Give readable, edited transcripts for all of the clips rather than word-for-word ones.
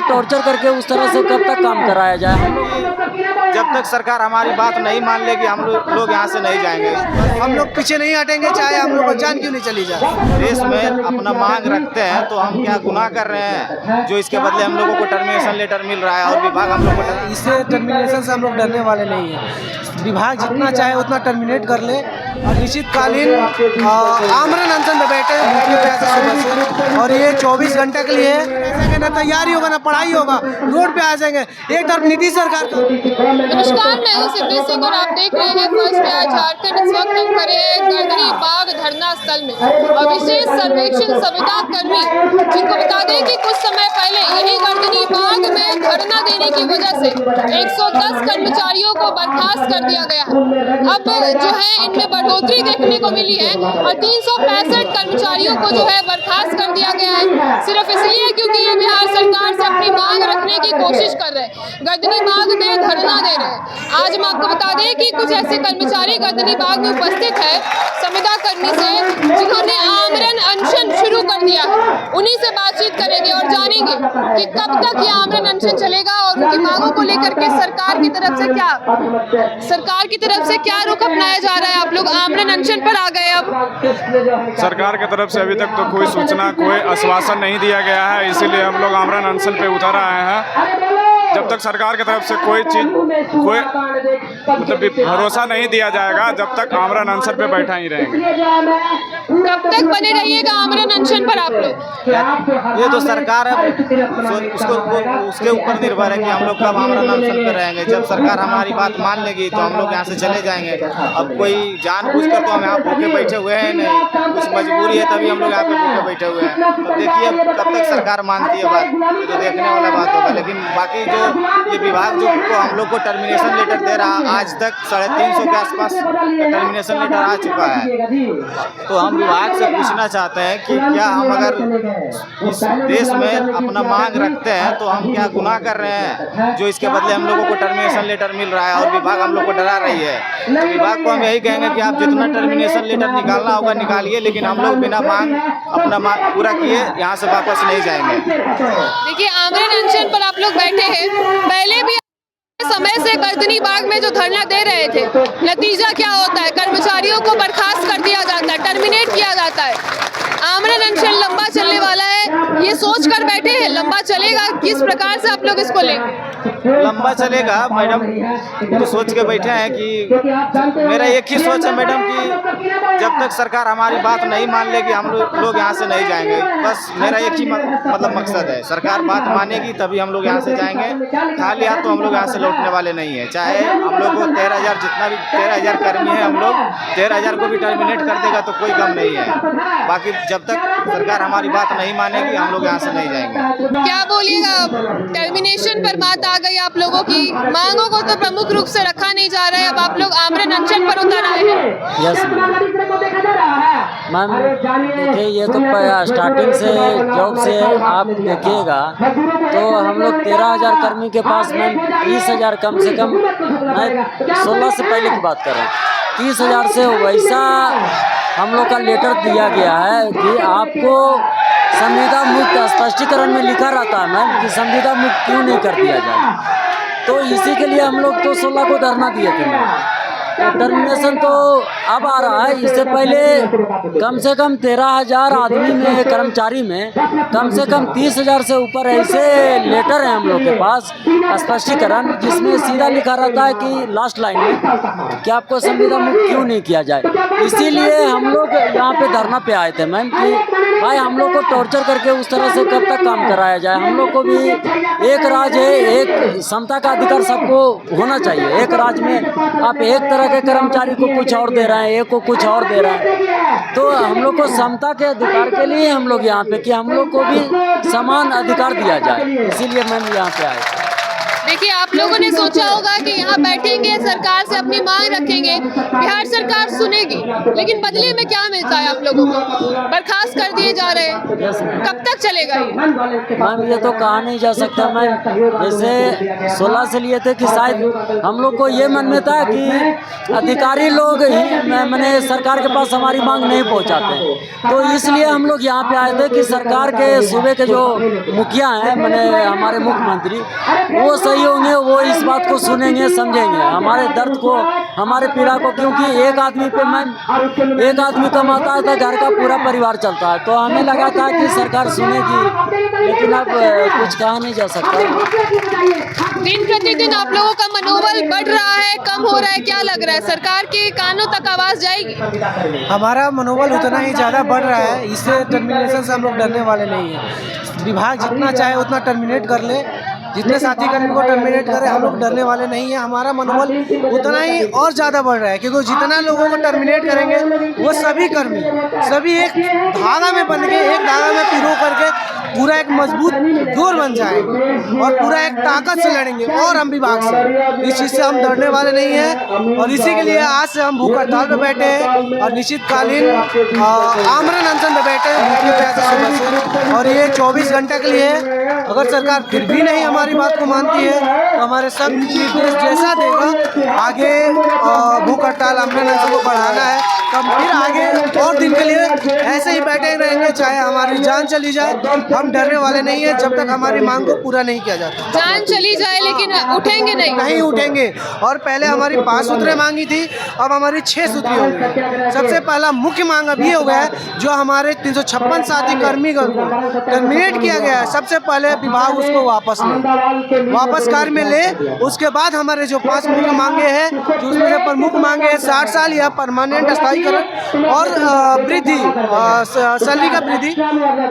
Torture करके उस तरह से कब तक काम कराया जाए? हम लोग जब तक सरकार हमारी बात नहीं मान लेगी हम लोग यहाँ से नहीं जाएंगे। हम लोग पीछे नहीं हटेंगे, चाहे हम लोग को जान क्यों नहीं चली जाए। देश में अपना मांग रखते हैं तो हम क्या गुनाह कर रहे हैं जो इसके बदले हम लोगों को टर्मिनेशन लेटर मिल रहा है और विभाग हम लोग को इससे टर्मिनेशन से हम लोग डरने वाले नहीं हैं। विभाग जितना चाहे उतना टर्मिनेट कर ले और निश्चितकालीन आमरण अनशन पे बैठे भूखे प्यासे सुबह से, और ये 24 घंटे के लिए ऐसे ना तैयारी होगा ना पढ़ाई होगा, रोड पे आ जाएंगे। एक तरफ नीतीश सरकार का। नमस्कार, मैं हूं सिद्धि सिंह और आप देख रहे हैं फर्स्ट पेज झारखंड। इस वक्त हम खड़े हैं गर्दनी बाग धरना स्थल में और विशेष सर्वेक्षण संविदा कर्मी जिनको बता दें कि कुछ समय पहले यही गर्दनी बाग में धरना देने की वजह से 110 कर्मचारियों को बर्खास्त कर दिया गया है। अब जो है इनमें बढ़ोतरी देखने को मिली है और 365 कर्मचारियों को जो है बर्खास्त कर दिया गया है, सिर्फ इसलिए क्योंकि ये बिहार सरकार से अपनी मांग रखने की कोशिश कर रहे हैं, गर्दनी बाग में धरना दे रहे हैं। आज हम आपको बता दें कि कुछ ऐसे कर्मचारी गर्दनी बाग में उपस्थित है संविदा कर्मी से जिन्होंने आमरण अनशन शुरू कर दिया है। उन्हीं से बातचीत करेंगे और जानेंगे कि कब तक ये आमरण अनशन चलेगा और उनकी मांगों को लेकर के सरकार की तरफ से क्या रुख अपनाया जा रहा है। आप लोग आमरण अनशन पर आ गए। अब सरकार की तरफ से अभी तक तो कोई सूचना, कोई आश्वासन नहीं दिया गया है, इसीलिए हम लोग आमरण अनशन पे उतर आए हैं। जब तक सरकार की तरफ से कोई मतलब भरोसा नहीं दिया जाएगा तब तक आमरण अनशन पे बैठा ही रहेंगे। कब तक बने रहिएगा आमरण अनशन पर आप लोग? ये तो सरकार है, उसके ऊपर निर्भर है कि हम लोग कब आमरण अनशन पे रहेंगे। जब सरकार हमारी बात मान लेगी तो हम लोग यहाँ से चले जाएंगे। अब कोई जानबूझकर तो हम यहाँ भूखे बैठे हुए हैं नहीं, कुछ मजबूरी है तभी हम लोग यहाँ पे भूखे बैठे हुए हैं। तो देखिए कब तक सरकार मानती है बात, ये तो देखने वाला बात होगा। लेकिन बाकी जो ये विभाग जो हम लोग को टर्मिनेशन लेटर दे रहा, आज तक 350 के आसपास टर्मिनेशन लेटर आ चुका है। तो हम विभाग से पूछना चाहते हैं कि क्या हम अगर इस देश में अपना मांग रखते हैं तो हम क्या गुनाह कर रहे हैं जो इसके बदले हम लोगों को टर्मिनेशन लेटर मिल रहा है और विभाग हम लोग को डरा रही है। तो विभाग को हम यही कहेंगे कि आप जितना टर्मिनेशन लेटर निकालना होगा निकालिए, लेकिन हम लोग बिना अपना मांग पूरा किए यहाँ से वापस नहीं जाएंगे। देखिए आमरण अनशन पर आप लोग बैठे हैं, पहले भी समय से गर्दनी बाग में जो धरना दे रहे थे, नतीजा क्या होता है? कर्मचारियों को बर्खास्त कर दिया जाता है, टर्मिनेट किया जाता है। आमरण अनशन लंबा चलने वाला है, ये सोच कर बैठे हैं लंबा चलेगा। किस प्रकार से आप लोग इसको लेंगे? लंबा चलेगा मैडम, तो सोच के बैठे हैं कि मेरा एक ही सोच है मैडम कि जब तक सरकार हमारी बात नहीं मान लेगी हम लोग यहाँ से नहीं जाएंगे। बस मेरा एक ही मतलब मकसद है, सरकार बात मानेगी तभी हम लोग यहाँ से जाएंगे। खाली हाथ तो हम लोग यहाँ से लौटने वाले नहीं है। चाहे हम लोग को 13,000 जितना भी 13,000 कर्मी है, हम लोग 13,000 को भी टर्मिनेट कर देगा तो कोई कम नहीं है। बाकी जब तक सरकार हमारी बात नहीं मानेगी हम लोग यहाँ से नहीं जाएंगे। क्या बोलिएगा? टर्मिनेशन पर बात आ गई आप लोगों की, मांगों को तो प्रमुख रूप से रखा नहीं जा रहा है, अब आप लोग आमरण अनशन पर उतर आए हैं। यस मैम, देखिए ये तो स्टार्टिंग से जॉब से आप देखिएगा तो हम लोग 13,000 कर्मी के पास मैम 30,000 कम से कम, मैं 16 से पहले की बात कर रहा हूँ, 30,000 से वैसा हम लोग का लेटर दिया गया है कि आपको संविदा मुक्त स्पष्टीकरण में लिखा रहता है मैम कि संविदा मुक्त क्यों नहीं कर दिया जाए। तो इसी के लिए हम लोग तो 16 को धरना दिए थे मैम। तो टर्मिनेशन तो अब आ रहा है, इससे पहले कम से कम 13,000 आदमी में, कर्मचारी में कम से कम 30,000 से ऊपर ऐसे लेटर हैं हम लोग के पास स्पष्टीकरण, जिसमें सीधा लिखा रहता है कि लास्ट लाइन में कि आपको संविदा मुक्त क्यों नहीं किया जाए। इसीलिए हम लोग यहाँ पे धरना पे आए थे मैम कि भाई हम लोग को टॉर्चर करके उस तरह से कब तक काम कराया जाए। हम लोग को भी एक राज्य है, एक समता का अधिकार सबको होना चाहिए। एक राज्य में आप एक तरह के कर्मचारी को कुछ और दे रहे हैं, एक को कुछ और दे रहे हैं, तो हम लोग को समता के अधिकार के लिए हम लोग यहाँ पे कि हम लोग को भी समान अधिकार दिया जाए, इसीलिए मैम यहाँ पे आए। देखिए, आप लोगों ने सोचा होगा कि यहाँ बैठेंगे, सरकार से अपनी मांग रखेंगे, बिहार सरकार सुनेगी, लेकिन बदले में क्या मिलता है आप लोगों को? बर्खास्त कर दिए जा रहे हैं। कब तक चलेगा ये? मैम ये तो कहा नहीं जा सकता मैम। जैसे 16 से लिए थे कि शायद हम लोग को ये मन में था कि अधिकारी लोग ही मैंने सरकार के पास हमारी मांग नहीं पहुंचाते, तो इसलिए हम लोग यहाँ पे आए थे कि सरकार के सूबे के जो मुखिया हैं, मैंने हमारे मुख्यमंत्री, वो सही होंगे, वो इस बात को सुनेंगे, समझेंगे हमारे दर्द को, हमारे पीड़ा को। क्योंकि एक आदमी पे मैम, एक आदमी कमाता है तो घर का पूरा परिवार चलता है, तो हमें लगा था कि सरकार सुनेगी, लेकिन अब कुछ कहा नहीं जा सकता। दिन प्रतिदिन आप लोगों का मनोबल बढ़ रहा है, कम हो रहा है, क्या लग रहा है? सरकार के कानों तक आवाज जाएगी? हमारा मनोबल उतना ही ज़्यादा बढ़ रहा है, इससे टर्मिनेशन से हम लोग डरने वाले नहीं हैं। विभाग जितना चाहे उतना टर्मिनेट कर ले, जितने साथी कर्मी को टर्मिनेट करे, हम लोग डरने वाले नहीं हैं। हमारा मनोबल उतना ही और ज़्यादा बढ़ रहा है, क्योंकि जितना लोगों को टर्मिनेट करेंगे वो सभी कर्मी, सभी एक धागा में बन के, एक धागा में पिरो करके पूरा एक मजबूत डोर बन जाएंगे और पूरा एक ताकत से लड़ेंगे। और हम विभाग से इस चीज़ से हम डरने वाले नहीं हैं, और इसी के लिए आज से हम भूख हड़ताल पर बैठे हैं और निश्चितकालीन आमरण अनशन पर बैठे हैं, भूख के प्यासे सुबह से। और ये 24 घंटे के लिए है। अगर सरकार फिर भी नहीं हमारी बात को मानती है तो हमारे सब निर्देश जैसा देगा, आगे भूख हड़ताल आमरण अनशन को बढ़ाना है, तब फिर आगे और दिन के लिए ऐसे ही बैठे रहेंगे, चाहे हमारी जान चली जाए। हम डरने वाले नहीं है जब तक हमारी मांग को पूरा नहीं किया जाता। जान चली जाए लेकिन उठेंगे नहीं उठेंगे। और पहले हमारी 5 सूत्रें मांगी थी, अब हमारी 6 सूत्री हो गई। सबसे पहला मुख्य मांग अब ये हो गया है, जो हमारे 356 साथी कर्मीगण को टर्मिनेट किया गया है, सबसे पहले विभाग उसको वापस कार्य में ले। उसके बाद हमारे जो 5 मुख्य मांगे हैं, जो उसमें से प्रमुख मांगे हैं 60 साल या परमानेंट स्थायीकरण और वृद्धि, सैलरी का वृद्धि,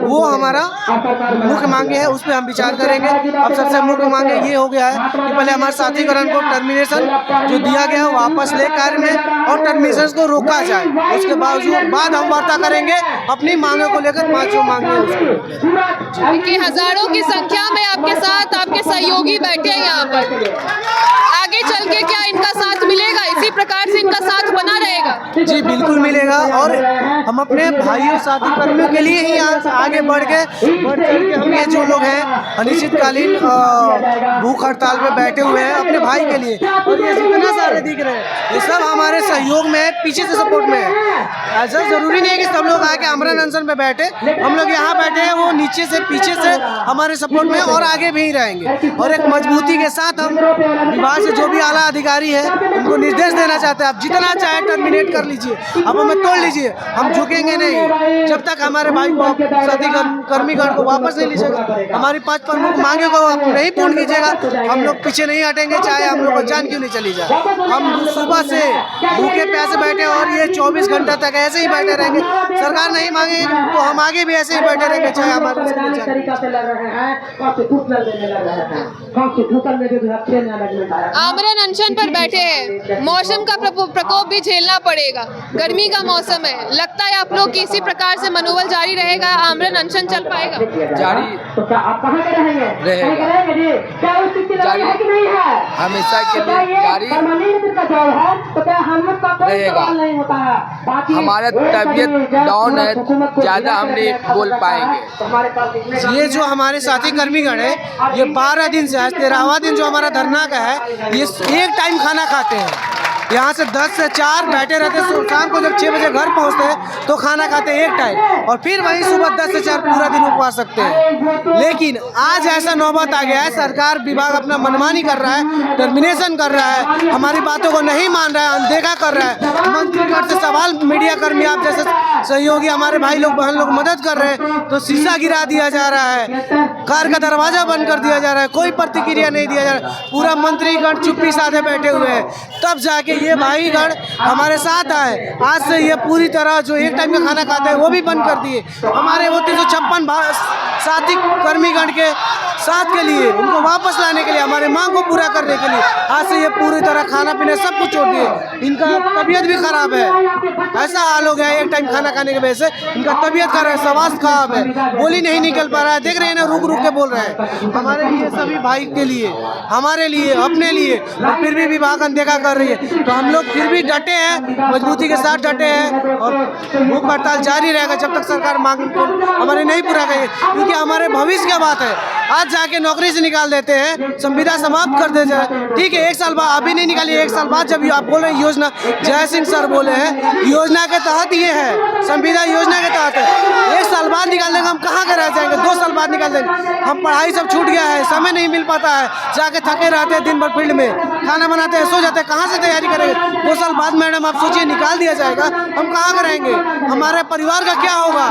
वो हमारा मुख्य मांगे हैं, उस पर हम विचार करेंगे। अब सबसे मुख्य मांगे ये हो गया है कि पहले हमारे साथीकरण को टर्मिनेशन जो दिया गया है वापस ले कार्य में, और टर्मिनेशन को रोका जाए। उसके बाद हम वार्ता करेंगे अपनी मांगों को लेकर। 5 मांगे कि हजारों की संख्या में आपके साथ आपके सहयोगी बैठे हैं यहाँ पर, आगे चल के क्या इनका साथ मिलेगा? इसी प्रकार से इनका साथ बना रहेगा? जी बिल्कुल मिलेगा, और हम अपने भाइयों साथी कर्मियों के लिए ही आगे बढ़ चढ़ के हम ये जो लोग हैं अनिश्चितकालीन भूख हड़ताल पे बैठे हुए हैं अपने भाई के लिए। और ये जितना सारे दिख रहे हैं ये सब हमारे सहयोग में है, पीछे से सपोर्ट में है। ऐसा जरूरी नहीं है कि सब लोग आके आमरण अनशन पे बैठे, हम लोग यहाँ बैठे हैं, वो नीचे से पीछे से हमारे सपोर्ट में और आगे भी रहेंगे। और एक मजबूती के साथ हम विभाग से जो भी आला अधिकारी है उनको निर्देश देना चाहते हैं, आप जितना चाहे टर्मिनेट कर लीजिए, आप हमें तोड़ लीजिए, हम झुकेंगे नहीं जब तक हमारे भाई को साथी कर्मीगण को वापस नहीं लीजिएगा, हमारी 5 प्रमुख मांगे को आप नहीं पूर्ण कीजिएगा, हम लोग पीछे नहीं हटेंगे, चाहे हम लोग को जान क्यों नहीं चली जाए। हम सुबह से भूखे प्यासे बैठे और ये 24 घंटा तक ऐसे ही बैठे रहेंगे। सरकार नहीं मांगे तो हम आगे भी ऐसे ही बैठे रहेंगे, चाहे हमारे आमरण अनशन पर बैठे हैं। मौसम का प्रकोप भी झेलना पड़ेगा, गर्मी का मौसम है, लगता है आप लोग की इसी प्रकार से मनोबल जारी रहेगा, आमरण अनशन चल पाएगा? जारी रहेगा, हमेशा के लिए जारी रहेगा। हमारा तबीयत डाउन है, ज़्यादा हम नहीं बोल पाएंगे। ये जो हमारे साथी कर्मीगण है, ये 12 दिन से आज 13वां दिन जो हमारा धरना का है, ये एक टाइम खाना खाते हैं। यहाँ से 10 से 4 बैठे रहते हैं, शाम को जब 6 बजे घर पहुँचते हैं तो खाना खाते हैं एक टाइम, और फिर वहीं सुबह 10 से 4 पूरा दिन उपवास सकते हैं। लेकिन आज ऐसा नौबत आ गया है, सरकार विभाग अपना मनमानी कर रहा है, टर्मिनेशन कर रहा है, हमारी बातों को नहीं मान रहा है, अनदेखा कर रहा है। मंत्रीगण से सवाल, मीडिया कर्मी आप जैसे सहयोगी हमारे भाई लोग बहन लोग मदद कर रहे हैं तो शीशा गिरा दिया जा रहा है, कार का दरवाजा बंद कर दिया जा रहा है, कोई प्रतिक्रिया नहीं दिया जा रहा है। पूरा मंत्रीगण चुप्पी साधे बैठे हुए हैं, तब जाके ये भाईगण हमारे साथ आए। आज से ये पूरी तरह जो एक टाइम का खाना खाते हैं वो भी बंद कर दिए। हमारे वो 356 साथी कर्मीगण के साथ के लिए, उनको वापस लाने के लिए, हमारे मांग को पूरा करने के लिए आज से ये पूरी तरह खाना पीना सब कुछ छोड़ दिए। इनका तबीयत भी खराब है, ऐसा हाल हो गया है एक टाइम खाना खाने की वजह से इनका तबीयत खराब है, स्वास्थ्य खराब है, बोली नहीं निकल पा रहा है। देख रहे हैं ना, रुक रुक के बोल रहे हैं। हमारे लिए, सभी भाई के लिए, हमारे लिए, अपने लिए, और फिर भी विभाग अनदेखा कर रही है। तो हम लोग फिर भी डटे हैं, मजबूती के साथ डटे हैं और भूख हड़ताल जारी रहेगा जब तक सरकार मांग हमारे नहीं पूरा करेगी, क्योंकि हमारे भविष्य की बात है। आज जाके नौकरी से निकाल देते हैं, संविदा समाप्त कर देते हैं, ठीक है, 1 साल बाद अभी नहीं निकाली, 1 साल बाद जब आप बोल रहे हैं योजना, जय सिंह सर बोले हैं योजना के तहत ये है, संविदा योजना के तहत है। 1 साल बाद निकाल देंगे, हम कहाँ के रह जाएंगे? 2 साल बाद निकाल देंगे, हम पढ़ाई सब छूट गया है, समय नहीं मिल पाता है, जाके थके रहते हैं दिन भर फील्ड में, खाना बनाते हैं, सो जाते हैं, कहाँ से तैयारी करेंगे? 2 साल बाद मैडम आप सोचिए निकाल दिया जाएगा, हम कहाँ के रहेंगे? हमारे परिवार का क्या होगा?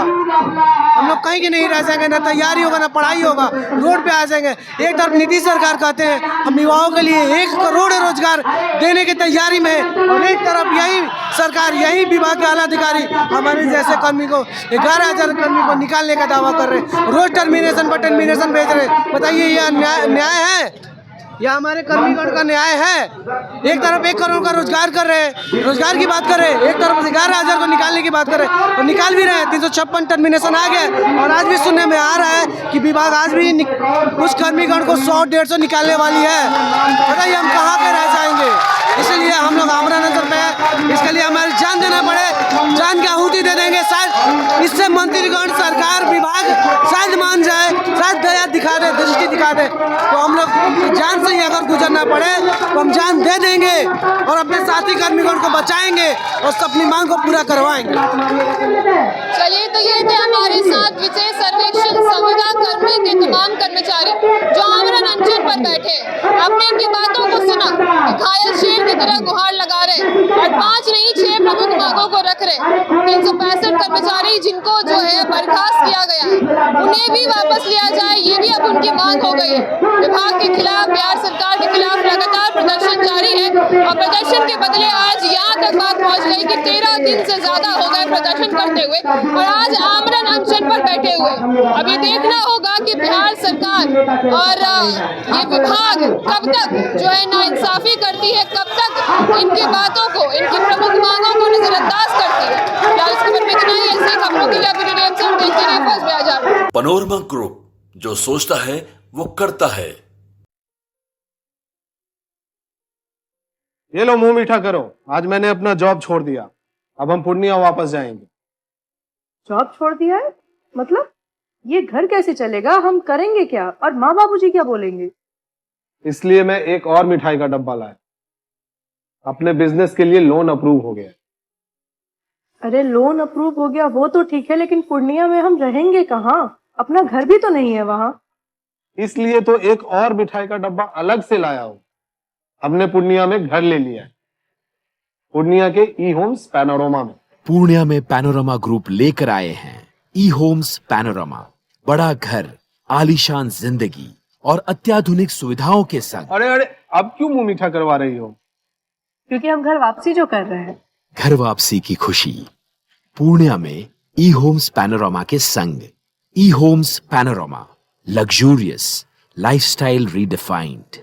हम लोग कहीं के नहीं रह जाएंगे, ना तैयारी होगा ना पढ़ाई होगा, रोड पे आ जाएंगे। एक तरफ नीतीश सरकार कहते हैं हम युवाओं के लिए 1 करोड़ रोजगार देने की तैयारी में है, और एक तरफ यही सरकार, यही विभाग के आला अधिकारी हमारे जैसे कर्मी को 11,000 कर्मी को निकालने का दावा कर रहे हैं, रोज टर्मिनेशन पर टर्मिनेशन भेज रहे हैं। बताइए यह न्याय है? या हमारे कर्मीगण का न्याय है? एक तरफ 1 करोड़ का रोजगार कर रहे हैं, रोजगार की बात कर रहे हैं, एक तरफ 11,000 को निकालने की बात कर रहे हैं, और निकाल भी रहे हैं। 356 टर्मिनेशन आ गया, और आज भी सुनने में आ रहा है कि विभाग आज भी कुछ कर्मीगण को 100-150 निकालने वाली है। बताइए हम कहाँ पे रह जाएंगे? इसलिए हम लोग आमरण अनशन पे हैं, इसके लिए हमारी जान देना पड़े, जान की आहुति दे देंगे। शायद इससे मंत्रीगण, सरकार, विभाग शायद मान जाए, शायद दया दिखा दे, दृष्टि दिखा दे, तो हम लोग जान से ही अगर गुजरना पड़े तो हम जान दे देंगे और अपने साथी कर्मीगण को बचाएंगे और अपनी मांग को पूरा करवाएंगे। चलिए, तो ये थे हमारे साथ विशेष सर्वेक्षण संविदा कर्मी के तमाम कर्मचारी जो आमरण अनशन पर बैठे। आपने इनकी बातों को सुना, घायल शेर की तरह गुहार लगा रहे और 5 नहीं 6 प्रमुख मांगों को रख रहे। 365 कर्मचारी जिनको जो है बर्खास्त किया गया है उन्हें भी वापस लिया जाए, ये भी अब उनकी मांग हो गई है। विभाग के खिलाफ, बिहार सरकार के खिलाफ लगातार प्रदर्शन जारी है, और प्रदर्शन के बदले आज यहाँ तक बात पहुँच गई कि 13 दिन से ज्यादा हो गए प्रदर्शन करते हुए, और आज आमरण अनशन पर बैठे हुए। अब ये देखना होगा कि बिहार सरकार और ये विभाग कब तक जो है नाइंसाफी करती है, कब तक इनकी बातों को, इनकी प्रमुख मांगों को नजरअंदाज करती है। फिलहाल इस खबर में इतना ही। ऐसी खबरों के लिए देखते रहिए फर्स्ट बाजार। पैनोरमा ग्रुप, जो सोचता है वो करता है। ये लो, मुंह मीठा करो, आज मैंने अपना जॉब छोड़ दिया, अब हम पूर्णिया वापस जाएंगे। जॉब छोड़ दिया है? मतलब ये घर कैसे चलेगा? हम करेंगे क्या? और माँ बाबूजी क्या बोलेंगे? इसलिए मैं एक और मिठाई का डब्बा लाया, अपने बिजनेस के लिए लोन अप्रूव हो गया। अरे लोन अप्रूव हो गया वो तो ठीक है, लेकिन पूर्णिया में हम रहेंगे कहाँ? अपना घर भी तो नहीं है वहाँ। इसलिए तो एक और मिठाई का डब्बा अलग से लाया हूँ। हमने पूर्णिया में घर ले लिया है, पूर्णिया के ई होम्स पैनोरमा में। पूर्णिया में पैनोरमा ग्रुप लेकर आए हैं ई होम्स पैनोरमा। बड़ा घर, आलीशान जिंदगी और अत्याधुनिक सुविधाओं के संग। अरे अरे, अब क्यों मुंह मीठा करवा रही हो? क्योंकि हम घर वापसी जो कर रहे हैं। घर वापसी की खुशी पूर्णिया में ई होम्स पैनोरमा के संग। ई homes panorama, luxurious lifestyle redefined.